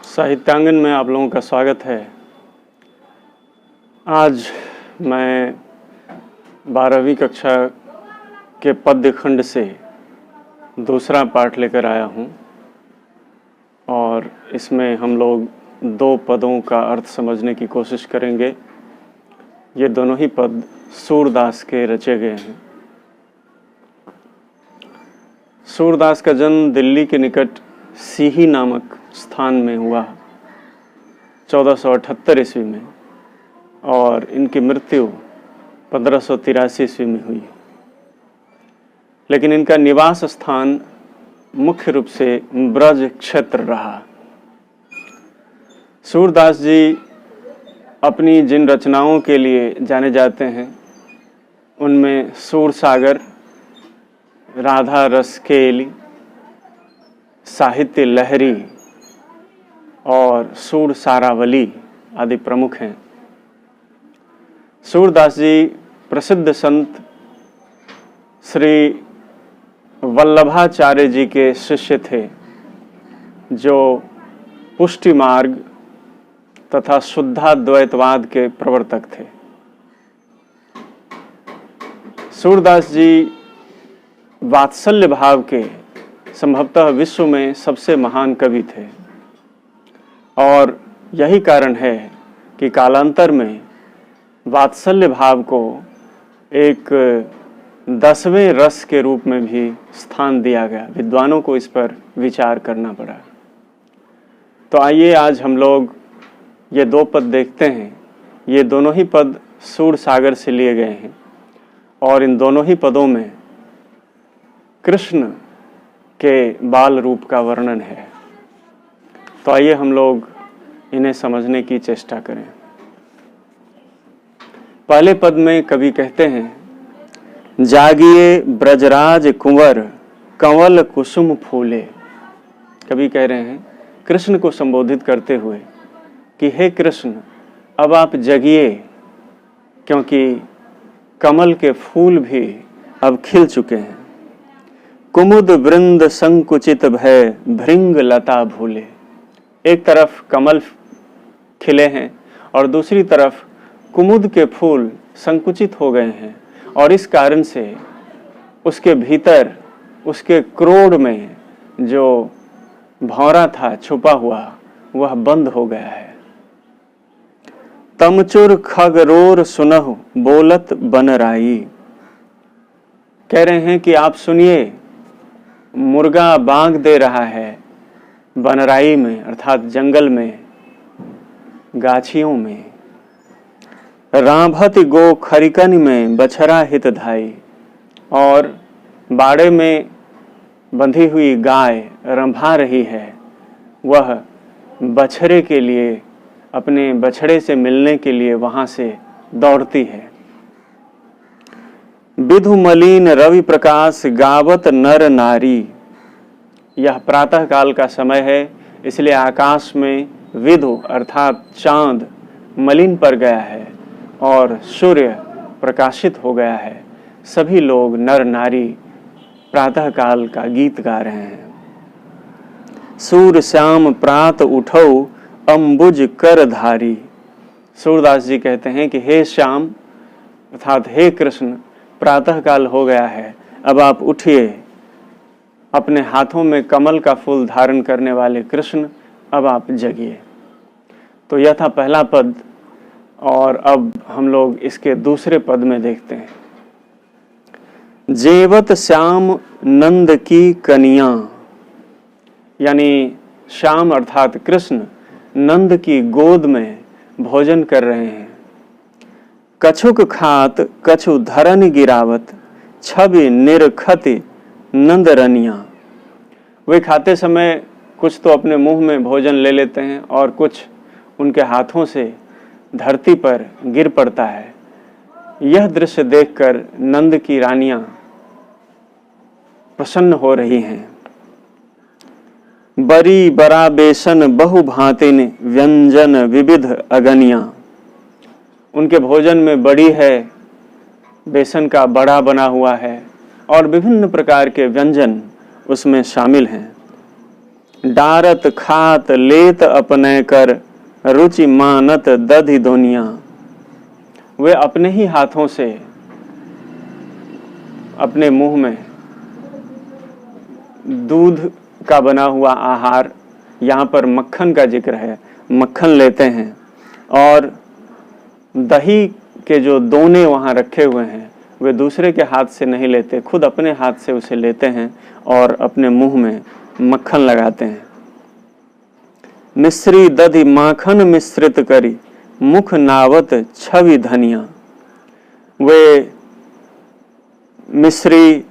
साहित्यांगन में आप लोगों का स्वागत है। आज मैं 12वीं कक्षा के पद्य खंड से दूसरा पाठ लेकर आया हूँ और इसमें हम लोग दो पदों का अर्थ समझने की कोशिश करेंगे। ये दोनों ही पद सूरदास के रचे गए हैं। सूरदास का जन्म दिल्ली के निकट सीही नामक स्थान में हुआ 1478 ईस्वी में और इनकी मृत्यु 1583 ईस्वी में हुई। लेकिन इनका निवास स्थान मुख्य रूप से ब्रज क्षेत्र रहा। सूरदास जी अपनी जिन रचनाओं के लिए जाने जाते हैं उनमें सूरसागर, राधा रस केली, साहित्य लहरी और सूर सारावली आदि प्रमुख हैं। सूरदास जी प्रसिद्ध संत श्री वल्लभाचार्य जी के शिष्य थे, जो पुष्टि मार्ग तथा शुद्धाद्वैतवाद के प्रवर्तक थे। सूरदास जी वात्सल्य भाव के संभवतः विश्व में सबसे महान कवि थे और यही कारण है कि कालांतर में वात्सल्य भाव को एक 10वें रस के रूप में भी स्थान दिया गया। विद्वानों को इस पर विचार करना पड़ा। तो आइए आज हम लोग ये दो पद देखते हैं। ये दोनों ही पद सूरसागर से लिए गए हैं और इन दोनों ही पदों में कृष्ण के बाल रूप का वर्णन है। तो आइए हम लोग इन्हें समझने की चेष्टा करें। पहले पद में कवि कहते हैं, जागिए ब्रजराज कुंवर कंवल कुसुम फूले। कवि कह रहे हैं कृष्ण को संबोधित करते हुए कि हे कृष्ण, अब आप जगिए, क्योंकि कमल के फूल भी अब खिल चुके हैं। कुमुद वृंद संकुचित भय भृंग लता भूले। एक तरफ कमल खिले हैं और दूसरी तरफ कुमुद के फूल संकुचित हो गए हैं और इस कारण से उसके भीतर, उसके क्रोध में जो भौरा था छुपा हुआ, वह बंद हो गया है। तमचुर खगरोर सुनहु बोलत बनराई। कह रहे हैं कि आप सुनिए, मुर्गा बांग दे रहा है बनराई में, अर्थात जंगल में, गाछियों में। राभत गो खरिकन में बछरा हित धाई। और बाड़े में बंधी हुई गाय रंभा रही है, वह बछड़े के लिए, अपने बछड़े से मिलने के लिए वहां से दौड़ती है। विधु मलिन रवि प्रकाश गावत नर नारी। यह प्रातः काल का समय है, इसलिए आकाश में विधु अर्थात चांद मलिन पड़ गया है और सूर्य प्रकाशित हो गया है। सभी लोग नर नारी प्रातः काल का गीत गा रहे हैं। सूर श्याम प्रात उठौ अंबुज कर धारी। सूरदास जी कहते हैं कि हे श्याम अर्थात हे कृष्ण, प्रातः काल हो गया है, अब आप उठिए। अपने हाथों में कमल का फूल धारण करने वाले कृष्ण, अब आप जगिए। तो यह था पहला पद और अब हम लोग इसके दूसरे पद में देखते हैं। जेवत श्याम नंद की कनिया, यानी श्याम अर्थात कृष्ण नंद की गोद में भोजन कर रहे हैं। कछुक खात कछु धरन गिरावत छवि निरखति नंदरनिया। वे खाते समय कुछ तो अपने मुंह में भोजन ले लेते हैं और कुछ उनके हाथों से धरती पर गिर पड़ता है। यह दृश्य देखकर नंद की रानियां प्रसन्न हो रही हैं। बरी बरा बेसन बहु भांतिन व्यंजन विविध अगनिया। उनके भोजन में बड़ी है, बेसन का बड़ा बना हुआ है और विभिन्न प्रकार के व्यंजन उसमें शामिल हैं। डारत खात लेत अपने कर, रुचि मानत दधि दुनिया। वे अपने ही हाथों से अपने मुंह में दूध का बना हुआ आहार, यहाँ पर मक्खन का जिक्र है, मक्खन लेते हैं और दही के जो दोने वहाँ रखे हुए हैं वे दूसरे के हाथ से नहीं लेते, खुद अपने हाथ से उसे लेते हैं और अपने मुंह में मक्खन लगाते हैं। मिश्री दधि माखन मिश्रित करी, मुख नावत छवि धनिया। वे मिश्री,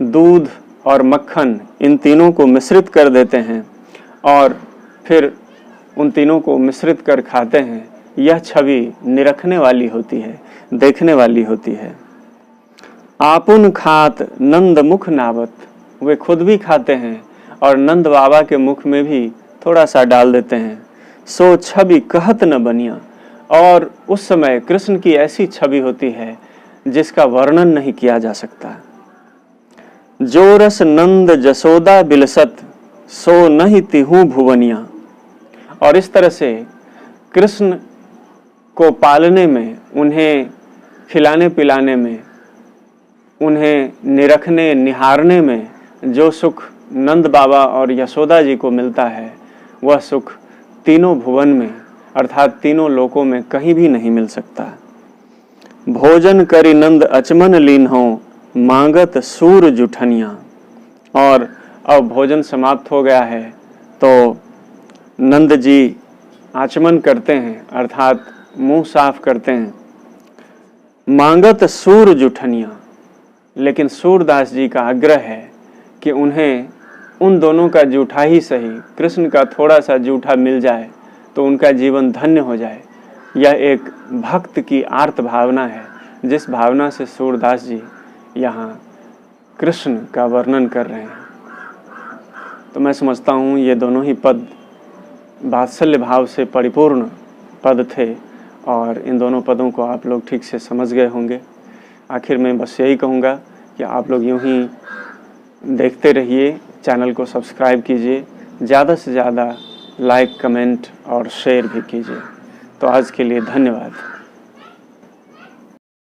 दूध और मक्खन इन तीनों को मिश्रित कर देते हैं और फिर उन तीनों को मिश्रित कर खाते हैं। यह छवि निरखने वाली होती है, देखने वाली होती है। आपुन खात नंद मुख नावत, वे खुद भी खाते हैं और नंद बाबा के मुख में भी थोड़ा सा डाल देते हैं। सो छवि कहत न बनिया, और उस समय कृष्ण की ऐसी छवि होती है जिसका वर्णन नहीं किया जा सकता। जो रस नंद जसोदा बिलसत, सो नहीं तिहु भुवनिया। और इस तरह से कृष्ण को पालने में, उन्हें खिलाने पिलाने में, उन्हें निरखने निहारने में जो सुख नंद बाबा और यशोदा जी को मिलता है, वह सुख तीनों भुवन में अर्थात तीनों लोकों में कहीं भी नहीं मिल सकता। भोजन करि नंद अचमन लीन हो, मांगत सूर जुठनिया। और अब भोजन समाप्त हो गया है तो नंद जी आचमन करते हैं अर्थात मुंह साफ करते हैं। मांगत सूर जुठनिया, लेकिन सूरदास जी का आग्रह है कि उन्हें उन दोनों का जूठा ही सही, कृष्ण का थोड़ा सा जूठा मिल जाए तो उनका जीवन धन्य हो जाए। यह एक भक्त की आर्त भावना है, जिस भावना से सूरदास जी यहाँ कृष्ण का वर्णन कर रहे हैं। तो मैं समझता हूँ ये दोनों ही पद वात्सल्य भाव से परिपूर्ण पद थे और इन दोनों पदों को आप लोग ठीक से समझ गए होंगे। आखिर में बस यही कहूँगा कि आप लोग यूँ ही देखते रहिए, चैनल को सब्सक्राइब कीजिए, ज़्यादा से ज़्यादा लाइक, कमेंट और शेयर भी कीजिए। तो आज के लिए धन्यवाद।